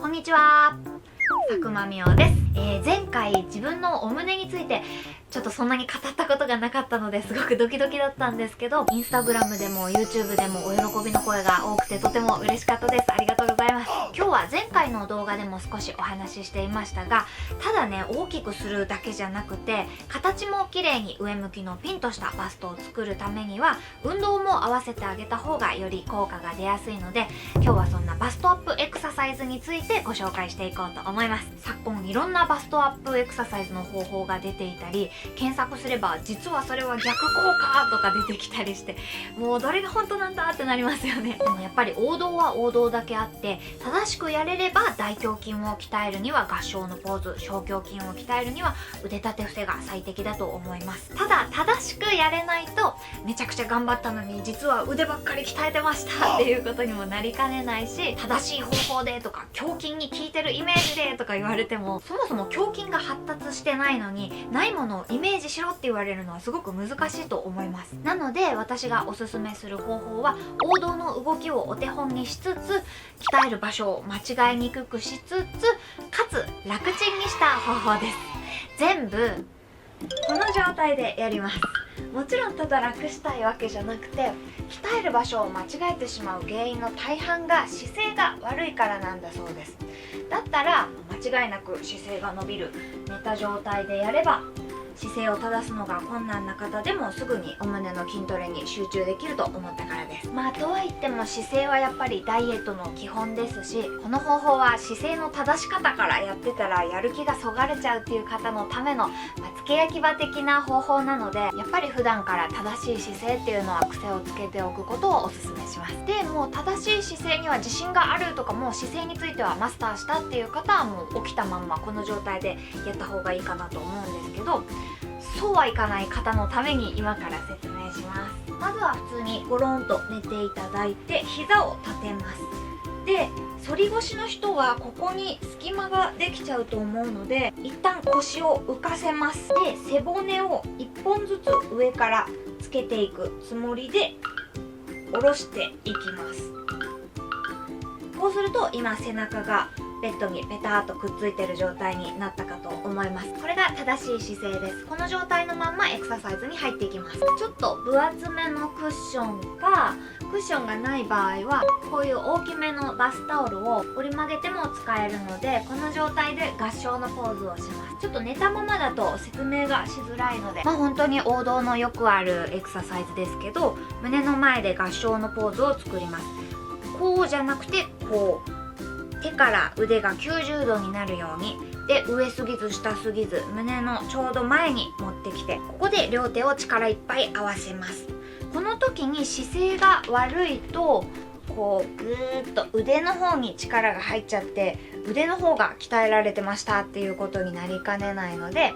んにちは、佐久間みおです。前回自分のお胸についてちょっとそんなに語ったことがなかったのですごくドキドキだったんですけど、インスタグラムでも YouTube でもお喜びの声が多くてとても嬉しかったです。ありがとうございます。今日は前回の動画でも少しお話ししていましたが、ただね大きくするだけじゃなくて形も綺麗に上向きのピンとしたバストを作るためには運動も合わせてあげた方がより効果が出やすいので、今日はそんなバストアップエクササイズについてご紹介していこうと思います。昨今いろんなバストアップエクササイズの方法が出ていたり、検索すれば実はそれは逆効果とか出てきたりして、もうどれが本当なんだってなりますよね。でもやっぱり王道は王道だけあって、正しくやれれば大胸筋を鍛えるには合掌のポーズ、小胸筋を鍛えるには腕立て伏せが最適だと思います。ただ正しくやれないと、めちゃくちゃ頑張ったのに実は腕ばっかり鍛えてましたっていうことにもなりかねないし、正しい方法でとか胸筋に効いてるイメージでとか言われても、そもそも胸筋が発達してないのにないものをイメージしろって言われるのはすごく難しいと思います。なので私がおすすめする方法は、王道の動きをお手本にしつつ鍛える場所を間違いにくくしつつかつ楽ちんにした方法です。全部この状態でやります。もちろんただ楽したいわけじゃなくて、鍛える場所を間違えてしまう原因の大半が姿勢が悪いからなんだそうです。だったら間違いなく姿勢が伸びる寝た状態でやれば、姿勢を正すのが困難な方でもすぐにお胸の筋トレに集中できると思ったからです。とは言っても姿勢はやっぱりダイエットの基本ですし、この方法は姿勢の正し方からやってたらやる気がそがれちゃうっていう方のための付け焼き場的な方法なので、やっぱり普段から正しい姿勢っていうのは癖をつけておくことをおすすめします。でもう正しい姿勢には自信があるとか、もう姿勢についてはマスターしたっていう方はもう起きたまんまこの状態でやった方がいいかなと思うんですけど、そうはいかない方のために今から説明します。まずは普通にゴロンと寝ていただいて膝を立てます。で、反り腰の人はここに隙間ができちゃうと思うので、一旦腰を浮かせます。で、背骨を1本ずつ上からつけていくつもりで下ろしていきます。こうすると今背中がベッドにペターっとくっついてる状態になったかと思います。これが正しい姿勢です。この状態のまんまエクササイズに入っていきます。ちょっと分厚めのクッションか、クッションがない場合はこういう大きめのバスタオルを折り曲げても使えるので、この状態で合掌のポーズをします。ちょっと寝たままだと説明がしづらいので、本当に王道のよくあるエクササイズですけど、胸の前で合掌のポーズを作ります。こうじゃなくてこう、手から腕が90度になるように、で上すぎず下すぎず胸のちょうど前に持ってきて、ここで両手を力いっぱい合わせます。この時に姿勢が悪いとこうぐーっと腕の方に力が入っちゃって、腕の方が鍛えられてましたっていうことになりかねないので、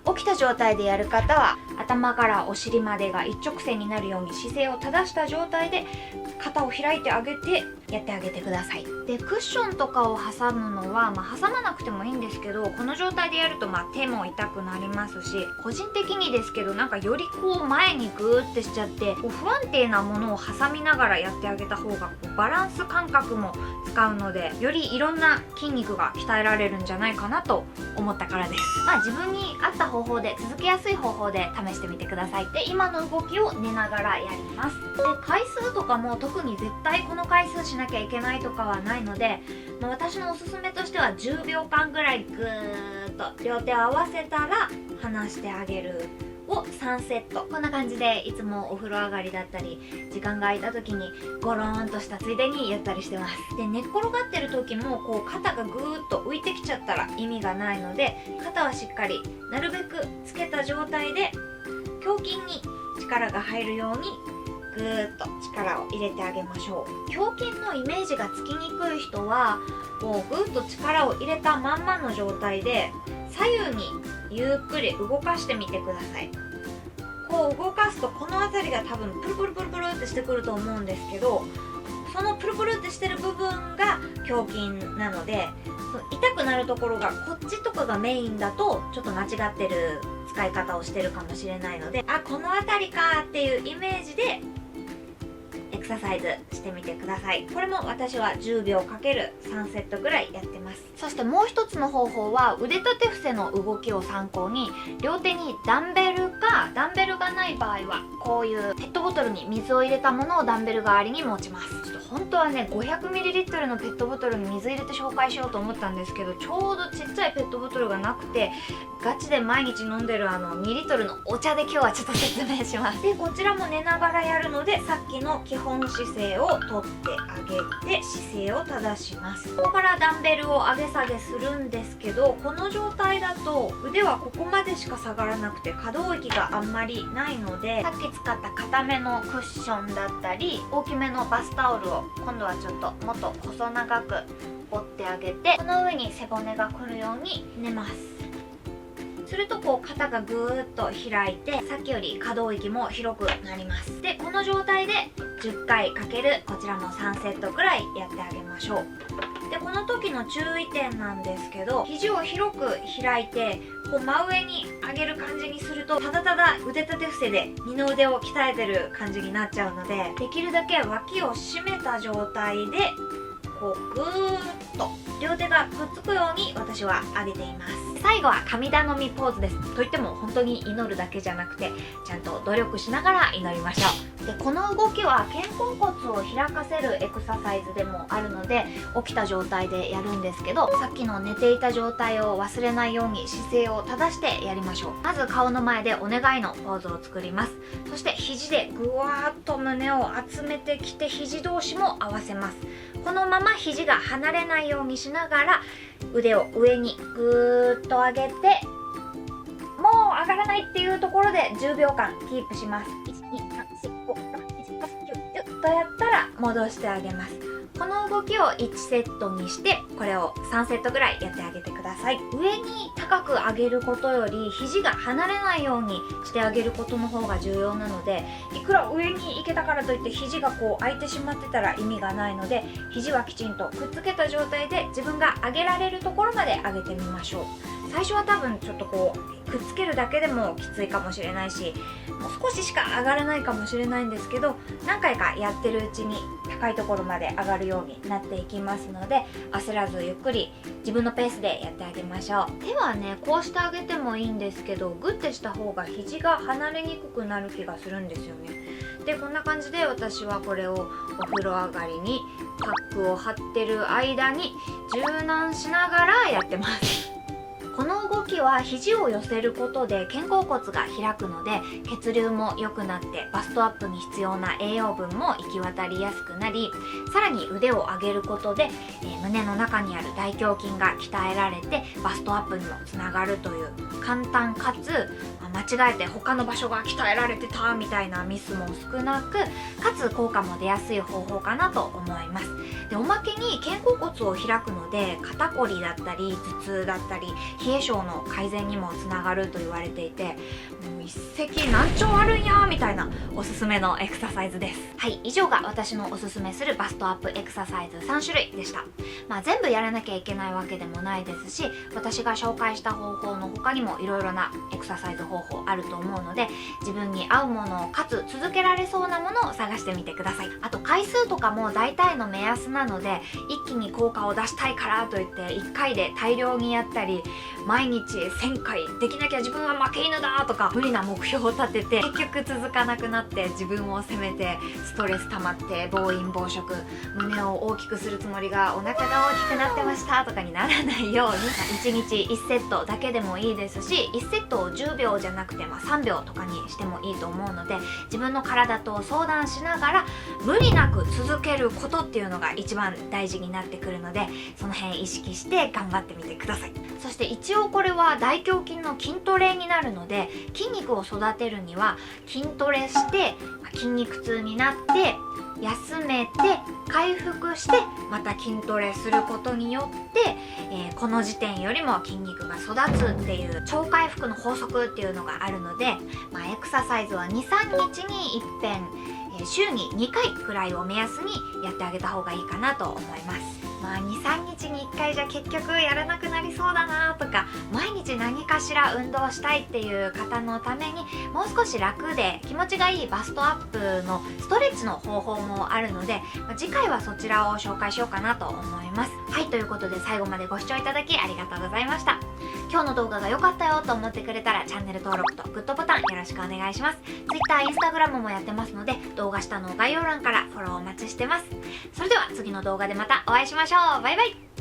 起きた状態でやる方は頭からお尻までが一直線になるように姿勢を正した状態で肩を開いてあげてやってあげてください。で、クッションとかを挟むのは、挟まなくてもいいんですけど、この状態でやると手も痛くなりますし、個人的にですけどよりこう前にグーってしちゃって、不安定なものを挟みながらやってあげた方がバランス感覚も使うので、よりいろんな筋肉が鍛えられるんじゃないかなと思ったからです。自分に合った方法で、続けやすい方法で試してみてください。で、今の動きを寝ながらやります。で、回数とかも特に絶対この回数しなきゃいけないとかはないので、私のおすすめとしては10秒間ぐらいぐーっと両手を合わせたら離してあげるを3セット。こんな感じでいつもお風呂上がりだったり時間が空いた時にゴローンとしたついでにやったりしてます。で、寝っ転がってる時もこう肩がぐーっと浮いてきちゃったら意味がないので、肩はしっかりなるべくつけた状態で胸筋に力が入るようにぐーっと力を入れてあげましょう。胸筋のイメージがつきにくい人はこうぐーっと力を入れたまんまの状態で左右にゆっくり動かしてみてください。こう動かすとこの辺りが多分プルプルプルプルってしてくると思うんですけど、そのプルプルってしてる部分が胸筋なので、痛くなるところがこっちとかがメインだとちょっと間違ってる使い方をしてるかもしれないので、この辺りかっていうイメージでエククササイズしてみてください。これも私は10秒かける3セットぐらいやってます。そしてもう一つの方法は、腕立て伏せの動きを参考に両手にダンベルか、ダンベルがない場合はこういうペットボトルに水を入れたものをダンベル代わりに持ちます。ちょっと本当はね 500ml のペットボトルに水入れて紹介しようと思ったんですけど、ちょうどちっちゃいペットボトルがなくて、ガチで毎日飲んでる2リットルのお茶で今日はちょっと説明します。でこちらも寝ながらやるので、さっきの基本姿勢をとってあげて姿勢を正します。ここからダンベルを上げ下げするんですけど、この状態だと腕はここまでしか下がらなくて可動域があんまりないので、さっき使った硬めのクッションだったり大きめのバスタオルを今度はちょっともっと細長く折ってあげて、この上に背骨が来るように寝ます。するとこう肩がぐーっと開いて、さっきより可動域も広くなります。でこの状態で10回かける、こちらも3セットくらいやってあげましょう。でこの時の注意点なんですけど、肘を広く開いてこう真上に上げる感じにすると、ただただ腕立て伏せで二の腕を鍛えてる感じになっちゃうので、できるだけ脇を締めた状態でこうぐーっと両手がくっつくように私は上げています。最後は神頼みポーズです。といっても本当に祈るだけじゃなくて、ちゃんと努力しながら祈りましょう。でこの動きは肩甲骨を開かせるエクササイズでもあるので、起きた状態でやるんですけど、さっきの寝ていた状態を忘れないように姿勢を正してやりましょう。まず顔の前でお願いのポーズを作ります。そして肘でぐわーっと胸を集めてきて、肘同士も合わせます。このまま肘が離れないようにしながら腕を上にぐーっと上げて、もう上がらないっていうところで10秒間キープします。12345678910とやったら戻してあげます。この動きを1セットにして、これを3セットぐらいやってあげてください。上に高く上げることより肘が離れないようにしてあげることの方が重要なので、いくら上に行けたからといって肘がこう開いてしまってたら意味がないので、肘はきちんとくっつけた状態で自分が上げられるところまで上げてみましょう。最初は多分ちょっとこうくっつけるだけでもきついかもしれないし、もう少ししか上がらないかもしれないんですけど、何回かやってるうちに高いところまで上がるようになっていきますので、焦らずゆっくり自分のペースでやってあげましょう。手はねこうしてあげてもいいんですけど、グッてした方が肘が離れにくくなる気がするんですよね。でこんな感じで私はこれをお風呂上がりにパックを貼ってる間に柔軟しながらやってます。この動きは肘を寄せることで肩甲骨が開くので、血流も良くなってバストアップに必要な栄養分も行き渡りやすくなり、さらに腕を上げることで、胸の中にある大胸筋が鍛えられてバストアップにもつながるという、簡単かつ間違えて他の場所が鍛えられてたみたいなミスも少なく、かつ効果も出やすい方法かなと思います。でおまけに肩甲骨を開くので、肩こりだったり頭痛だったり冷え性の改善にもつながると言われていて、もう一石何鳥あるんやみたいなおすすめのエクササイズです。はい、以上が私のおすすめするバストアップエクササイズ3種類でした。全部やらなきゃいけないわけでもないですし、私が紹介した方法の他にもいろいろなエクササイズ方法あると思うので、自分に合うものをかつ続けられそうなものを探してみてください。あと回数とかも大体の目安なので、一気に効果を出したいからといって1回で大量にやったり、毎日1000回できなきゃ自分は負け犬だとか無理な目標を立てて結局続かなくなって、自分を責めてストレス溜まって暴飲暴食、胸を大きくするつもりがお腹が大きくなってましたとかにならないように、1日1セットだけでもいいですし、1セットを10秒じゃなくて3秒とかにしてもいいと思うので、自分の体と相談しながら無理なく続けることっていうのが一番大事になってくるので、その辺意識して頑張ってみてください。そして一応これは大胸筋の筋トレになるので、筋肉を育てるには筋トレして筋肉痛になって休めて回復してまた筋トレすることによって、この時点よりも筋肉が育つっていう超回復の法則っていうのがあるので、エクササイズは 2,3 日に一遍、週に2回くらいを目安にやってあげた方がいいかなと思います。23日に1回じゃ結局やらなくなりそうだなとか、毎日何かしら運動したいっていう方のためにもう少し楽で気持ちがいいバストアップのストレッチの方法もあるので、次回はそちらを紹介しようかなと思います。はい、ということで最後までご視聴いただきありがとうございました。今日の動画が良かったよと思ってくれたらチャンネル登録とグッドボタンよろしくお願いします。 Twitter、Instagram もやってますので、動画下の概要欄からフォローお待ちしてます。それでは次の動画でまたお会いしましょう。バイバイ。